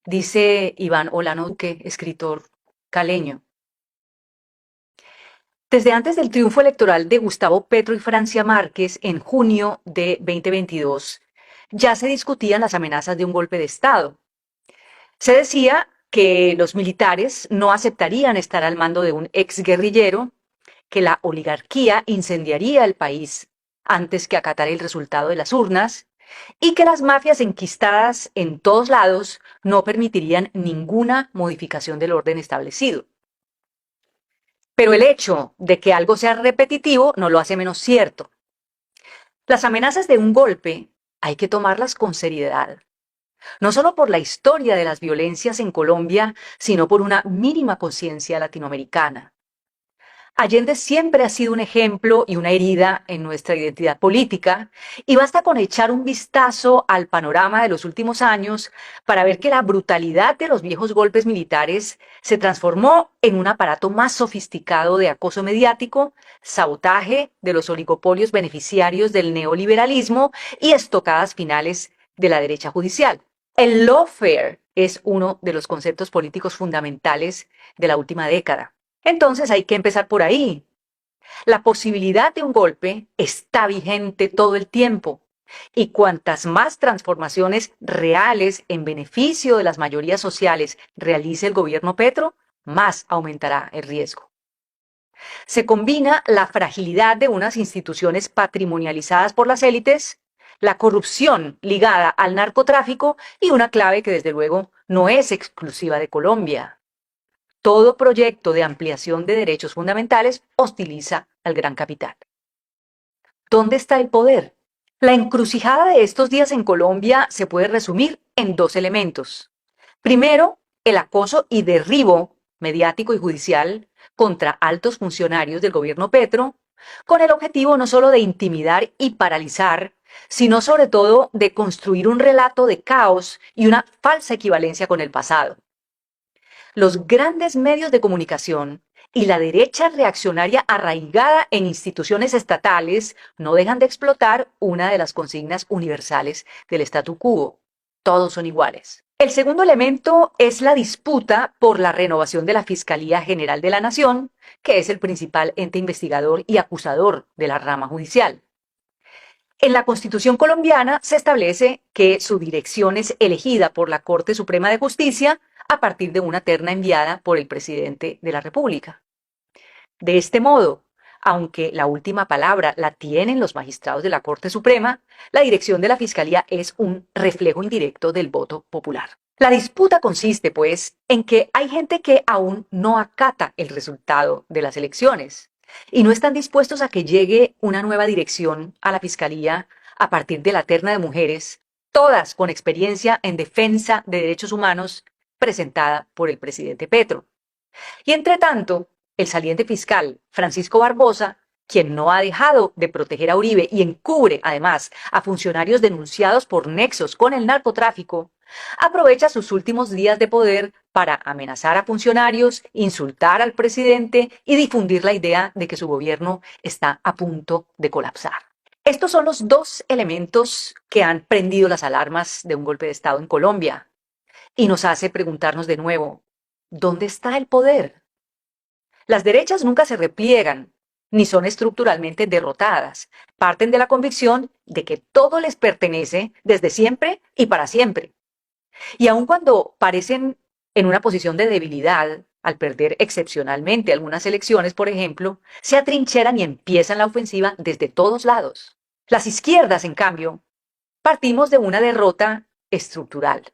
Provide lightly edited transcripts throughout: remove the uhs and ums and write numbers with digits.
dice Iván Olano Duque, escritor caleño. Desde antes del triunfo electoral de Gustavo Petro y Francia Márquez en junio de 2022, ya se discutían las amenazas de un golpe de Estado. Se decía que los militares no aceptarían estar al mando de un exguerrillero, que la oligarquía incendiaría el país antes que acatar el resultado de las urnas y que las mafias enquistadas en todos lados no permitirían ninguna modificación del orden establecido. Pero el hecho de que algo sea repetitivo no lo hace menos cierto. Las amenazas de un golpe hay que tomarlas con seriedad, no solo por la historia de las violencias en Colombia, sino por una mínima conciencia latinoamericana. Allende siempre ha sido un ejemplo y una herida en nuestra identidad política, y basta con echar un vistazo al panorama de los últimos años para ver que la brutalidad de los viejos golpes militares se transformó en un aparato más sofisticado de acoso mediático, sabotaje de los oligopolios beneficiarios del neoliberalismo y estocadas finales de la derecha judicial. El lawfare es uno de los conceptos políticos fundamentales de la última década. Entonces hay que empezar por ahí. La posibilidad de un golpe está vigente todo el tiempo. Y cuantas más transformaciones reales en beneficio de las mayorías sociales realice el gobierno Petro, más aumentará el riesgo. Se combina la fragilidad de unas instituciones patrimonializadas por las élites, la corrupción ligada al narcotráfico y una clave que desde luego no es exclusiva de Colombia. Todo proyecto de ampliación de derechos fundamentales hostiliza al gran capital. ¿Dónde está el poder? La encrucijada de estos días en Colombia se puede resumir en dos elementos. Primero, el acoso y derribo mediático y judicial contra altos funcionarios del gobierno Petro, con el objetivo no solo de intimidar y paralizar, sino sobre todo de construir un relato de caos y una falsa equivalencia con el pasado. Los grandes medios de comunicación y la derecha reaccionaria arraigada en instituciones estatales no dejan de explotar una de las consignas universales del statu quo. Todos son iguales. El segundo elemento es la disputa por la renovación de la Fiscalía General de la Nación, que es el principal ente investigador y acusador de la rama judicial. En la Constitución colombiana se establece que su dirección es elegida por la Corte Suprema de Justicia a partir de una terna enviada por el presidente de la República. De este modo, aunque la última palabra la tienen los magistrados de la Corte Suprema, la dirección de la Fiscalía es un reflejo indirecto del voto popular. La disputa consiste, pues, en que hay gente que aún no acata el resultado de las elecciones y no están dispuestos a que llegue una nueva dirección a la Fiscalía a partir de la terna de mujeres, todas con experiencia en defensa de derechos humanos, presentada por el presidente Petro. Y entre tanto, el saliente fiscal Francisco Barbosa, quien no ha dejado de proteger a Uribe y encubre además a funcionarios denunciados por nexos con el narcotráfico, aprovecha sus últimos días de poder para amenazar a funcionarios, insultar al presidente y difundir la idea de que su gobierno está a punto de colapsar. Estos son los dos elementos que han prendido las alarmas de un golpe de Estado en Colombia y nos hace preguntarnos de nuevo, ¿dónde está el poder? Las derechas nunca se repliegan, ni son estructuralmente derrotadas. Parten de la convicción de que todo les pertenece desde siempre y para siempre. Y aun cuando parecen en una posición de debilidad, al perder excepcionalmente algunas elecciones, por ejemplo, se atrincheran y empiezan la ofensiva desde todos lados. Las izquierdas, en cambio, partimos de una derrota estructural.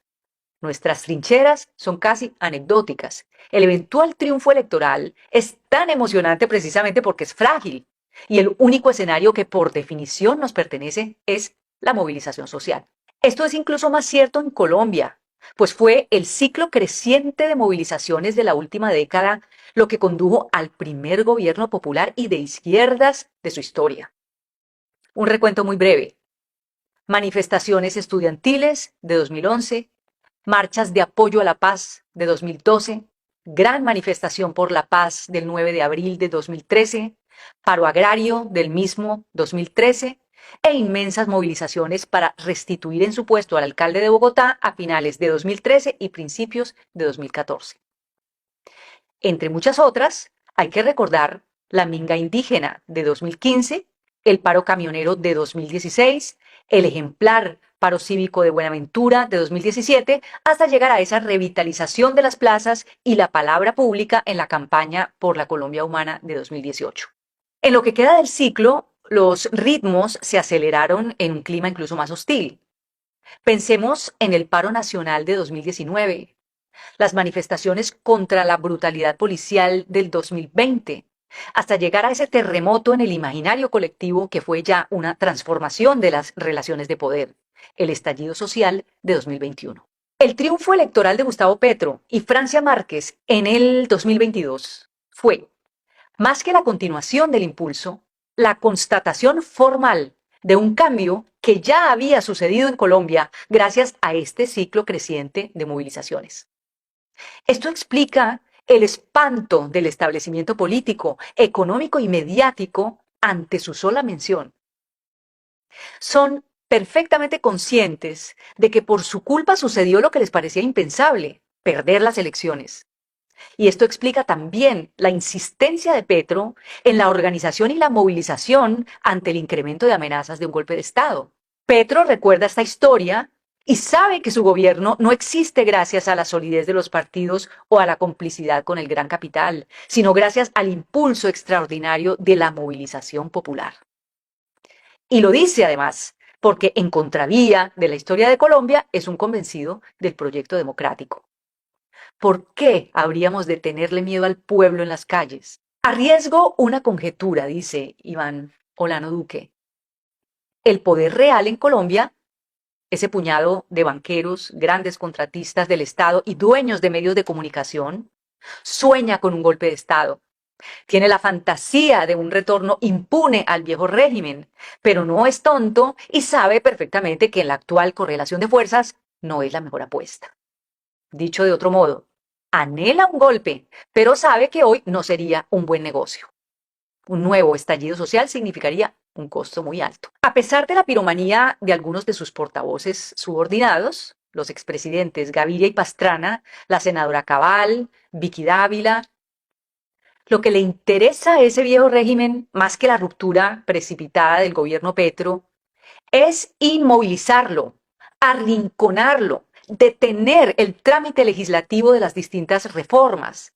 Nuestras trincheras son casi anecdóticas. El eventual triunfo electoral es tan emocionante precisamente porque es frágil y el único escenario que por definición nos pertenece es la movilización social. Esto es incluso más cierto en Colombia, pues fue el ciclo creciente de movilizaciones de la última década lo que condujo al primer gobierno popular y de izquierdas de su historia. Un recuento muy breve. Manifestaciones estudiantiles de 2011, marchas de apoyo a la paz de 2012, gran manifestación por la paz del 9 de abril de 2013, paro agrario del mismo 2013 e inmensas movilizaciones para restituir en su puesto al alcalde de Bogotá a finales de 2013 y principios de 2014. Entre muchas otras, hay que recordar la minga indígena de 2015, el paro camionero de 2016, el ejemplar paro cívico de Buenaventura de 2017, hasta llegar a esa revitalización de las plazas y la palabra pública en la campaña por la Colombia Humana de 2018. En lo que queda del ciclo, los ritmos se aceleraron en un clima incluso más hostil. Pensemos en el paro nacional de 2019, las manifestaciones contra la brutalidad policial del 2020, hasta llegar a ese terremoto en el imaginario colectivo que fue ya una transformación de las relaciones de poder, el estallido social de 2021. El triunfo electoral de Gustavo Petro y Francia Márquez en el 2022 fue, más que la continuación del impulso, la constatación formal de un cambio que ya había sucedido en Colombia gracias a este ciclo creciente de movilizaciones. Esto explica el espanto del establecimiento político, económico y mediático ante su sola mención. Son perfectamente conscientes de que por su culpa sucedió lo que les parecía impensable, perder las elecciones. Y esto explica también la insistencia de Petro en la organización y la movilización ante el incremento de amenazas de un golpe de Estado. Petro recuerda esta historia y sabe que su gobierno no existe gracias a la solidez de los partidos o a la complicidad con el gran capital, sino gracias al impulso extraordinario de la movilización popular. Y lo dice además, porque en contravía de la historia de Colombia es un convencido del proyecto democrático. ¿Por qué habríamos de tenerle miedo al pueblo en las calles? Arriesgo una conjetura, dice Iván Olano Duque. El poder real en Colombia, ese puñado de banqueros, grandes contratistas del Estado y dueños de medios de comunicación, sueña con un golpe de Estado. Tiene la fantasía de un retorno impune al viejo régimen, pero no es tonto y sabe perfectamente que en la actual correlación de fuerzas no es la mejor apuesta. Dicho de otro modo, anhela un golpe, pero sabe que hoy no sería un buen negocio. Un nuevo estallido social significaría un costo muy alto. A pesar de la piromanía de algunos de sus portavoces subordinados, los expresidentes Gaviria y Pastrana, la senadora Cabal, Vicky Dávila, lo que le interesa a ese viejo régimen, más que la ruptura precipitada del gobierno Petro, es inmovilizarlo, arrinconarlo, detener el trámite legislativo de las distintas reformas.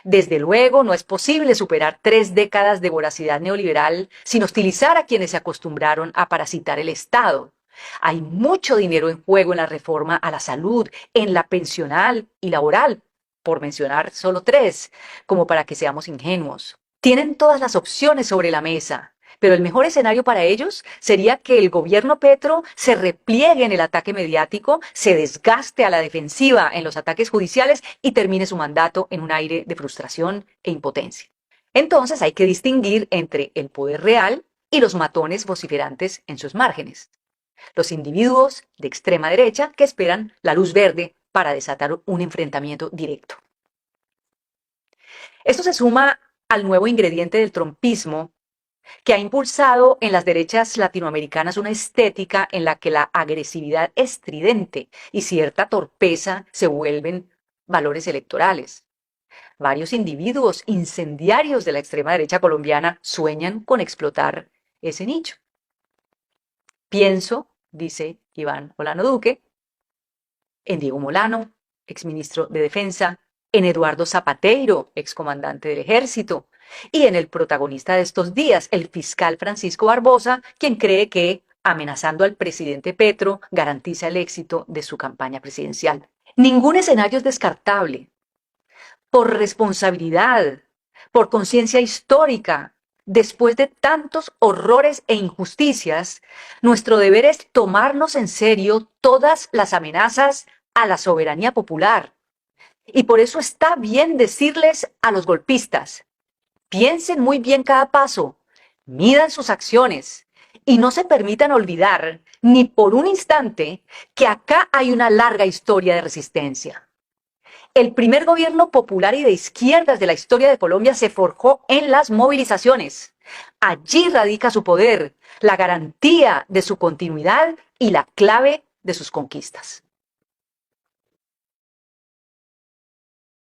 Desde luego, no es posible superar 3 décadas de voracidad neoliberal sin hostilizar a quienes se acostumbraron a parasitar el Estado. Hay mucho dinero en juego en la reforma a la salud, en la pensional y laboral, por mencionar solo 3, como para que seamos ingenuos. Tienen todas las opciones sobre la mesa, pero el mejor escenario para ellos sería que el gobierno Petro se repliegue en el ataque mediático, se desgaste a la defensiva en los ataques judiciales y termine su mandato en un aire de frustración e impotencia. Entonces hay que distinguir entre el poder real y los matones vociferantes en sus márgenes. Los individuos de extrema derecha que esperan la luz verde para desatar un enfrentamiento directo. Esto se suma al nuevo ingrediente del trumpismo, que ha impulsado en las derechas latinoamericanas una estética en la que la agresividad estridente y cierta torpeza se vuelven valores electorales. Varios individuos incendiarios de la extrema derecha colombiana sueñan con explotar ese nicho. Pienso, dice Iván Olano Duque, en Diego Molano, exministro de Defensa, en Eduardo Zapateiro, excomandante del Ejército, y en el protagonista de estos días, el fiscal Francisco Barbosa, quien cree que, amenazando al presidente Petro, garantiza el éxito de su campaña presidencial. Ningún escenario es descartable. Por responsabilidad, por conciencia histórica, después de tantos horrores e injusticias, nuestro deber es tomarnos en serio todas las amenazas a la soberanía popular. Y por eso está bien decirles a los golpistas: piensen muy bien cada paso, midan sus acciones y no se permitan olvidar ni por un instante que acá hay una larga historia de resistencia. El primer gobierno popular y de izquierdas de la historia de Colombia se forjó en las movilizaciones. Allí radica su poder, la garantía de su continuidad y la clave de sus conquistas.